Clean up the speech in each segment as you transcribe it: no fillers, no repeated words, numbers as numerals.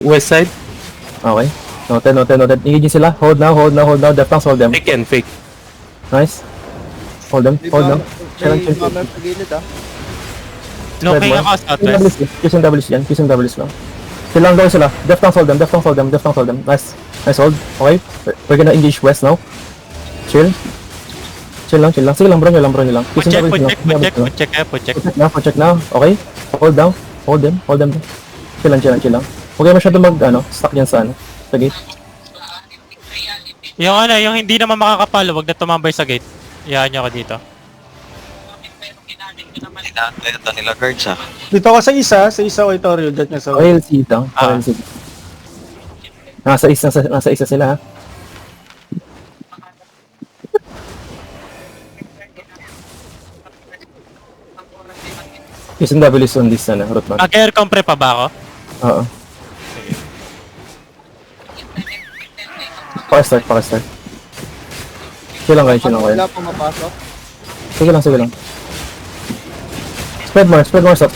West side. Okay. Noted. Engage sila. Hold now. Defense, hold them. Fake and fake. Nice. Hold them. Chill. Bomber sa gilid ah. Looking ako southwest. Using W's lang. Chill lang daw sila. Defense, hold them. Nice hold. Okay. We're gonna engage west now. Chill lang. Sige lang, bro nyo lang. Using W's lang. Check now. Okay. Hold them. Chill lang. Huwag kayo masyado stuck dyan sa sa gate. Yung hindi naman makakapalo, wag na tumambay sa gate. Iyan nyo ako dito. Ito nila guards ah. Dito ka sa isa Oitorio, dyan nga sa OLC lang. OLC. Nasa isa sila ha. Using W's on this route man. Mag-air compre pa ba ako? Oo. Pakistart. Chill lang kayo. Wala pumapasok. Sige lang. Spread more south.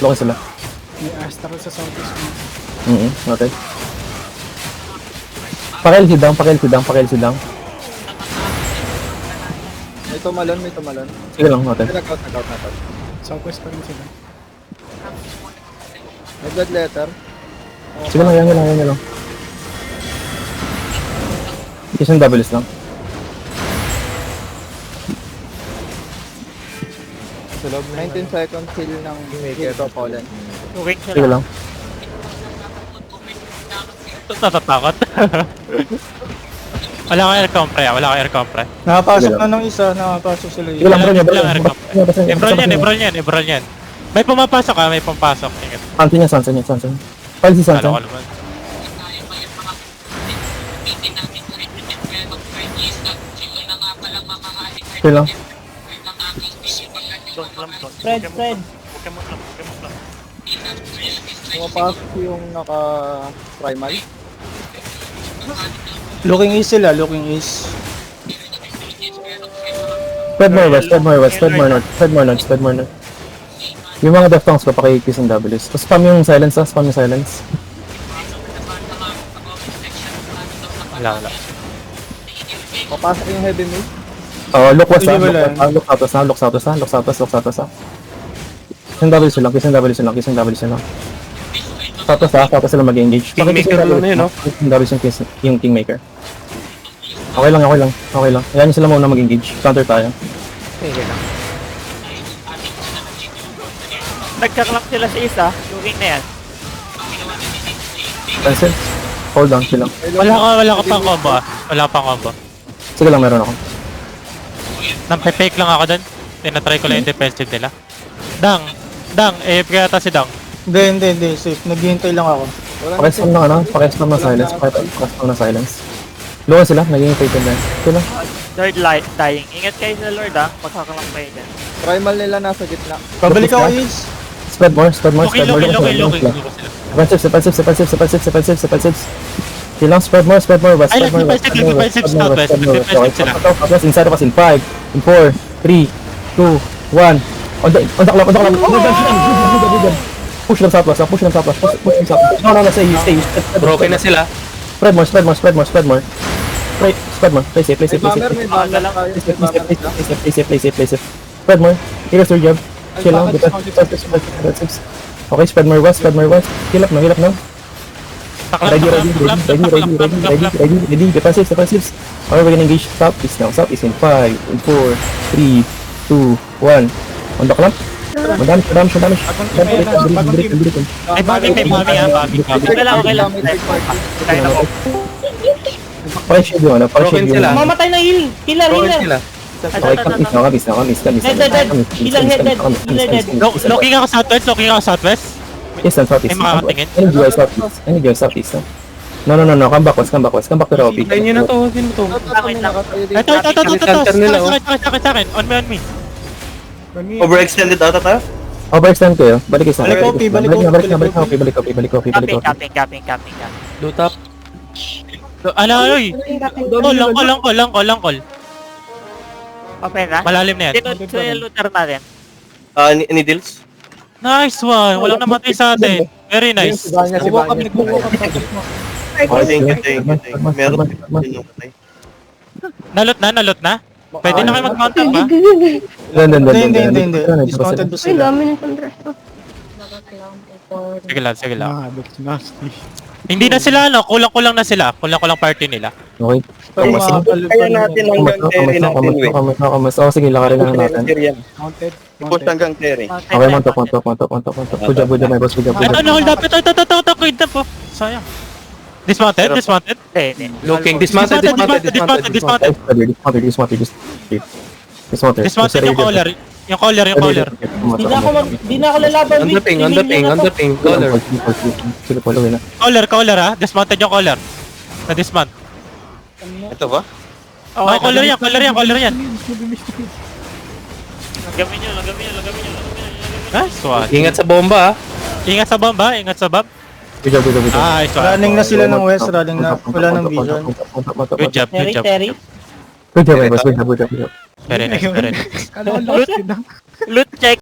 Lokin sila. may Astar sa southeast mo. Okay. Pakil down. May tumalon. Sige lang, okay. Nag-out. Southwest pa rin sila. May blood letter. Sige lang, yan lang. Isang W's lang. Sa loob 19 seconds kill ng Hito Poland. Looking siya Sige lang. Natatakot. Wala kang air compre. Nakapasok na ng isa, nakapasok sila Sige lang, bro niya. Ebron yan. May pumapasok ka, may pumapasok. Ingat. Sansa niya. File si Sansa. Ano ka naman. Sige lang. Fred. Pumapasok yung naka-primal. Looking east sila, looking east. Spread more north. Yung mga deftongs ko, pakikis ng W's. Spam yung silence. Wala. Papasok yung heavy mid. Look west Hindi wala. Look southwest. Kisang W's lang. Tapos sila mag-engage. Kingmaker lang na yun, no? Yung Kingmaker. Okay lang. Ayan sila muna mag-engage. Counter tayo. Nagkaklap sila sa isa, looking na yan. Cancel. Hold on, sila. Wala ka pang combo ah. Wala ka pang combo. Sige lang, meron ako. Nampe-fake lang ako dun. Tinatry ko lang yung defensive nila. Dang, AFK yata si Dang. Hindi, safe. Naghihintay lang ako. Pakistam ng silence. Low sila, naging fake din. Sila. Lord dying. Ingat kayo sa Lord magkakaklap kayo dyan. Primal nila nasa gitna. Pabalik ako east. Spread more. Looking. Defensives. Silang spread more, west. Ay, defensive southwest. Defensive sila. Southwest inside of us in 5, in 4, 3, 2, 1. On the clock. Push them southwest. No, stay. Broken na sila. Spread more. Play safe. May bomber lang kayo. Play safe. Spread more. Here's your job. Chill lang. Okay, spread more west. Heal up now. Ready. Defensives. Okay, we're gonna engage southeast now. Southeast in 5, in 4, 3, 2, 1. On the clock. Madami. Ay, bagay ah. Okay lang. Tayo na ko. Pakishield yung Broken sila. Mamatay na heal! Healer! Broken sila. Okay, kamis na. Looking ako southwest. Yes, and southeast. May makakatingin. Any guy southeast. No. Come back west. Come back to Robby. Tayo nyo na to. Sino to? Ito. Center nila, oh. Sa akin. On me. Overextended ata tayo? Overextend ko yun. Balik kayo. Balik copy. Capping. Loot up. Oy. Long call. Okay na? Malalim na yan. Dito sa looter natin. Needles? Nice one. Walang namatay sa atin. Very nice. Si Vanya. Oh, thank you. Meron din yung patay. Nalot na? Pwede na kayo mag-counter ba? Hindi. Discounted ba Ay, sila? dami ng contrast. Sige lang. Hindi na sila, ano, kulang-kulang na sila. Kulang-kulang party nila. Okay. Pero makakalip pa Kaya rin. natin hanggang Terry natin, wait. Oh, sige, lakarin lang natin. Ipos hanggang Terry. Okay, montok. Good job, my boss. Good job. Ano, hold up. Ito, wait na po. Sayang. Dismounted? Hindi. Looking. Dismounted. Dismounted yung caller. Yung caller. Di na ako lalaban. On the ping. Color. Sige, follow na. Caller ha. Dismounted yung caller. Na-dismount. Ito ba? Oh, caller yan. Lagamin nyo. Nice one. Ingat sa bomba, Ingat sa bomb ha. Good job. Nice one. Running na sila ng west, running na. Wala ng vision. Good job. Good job, my boss. Good job. Very nice. Loot check.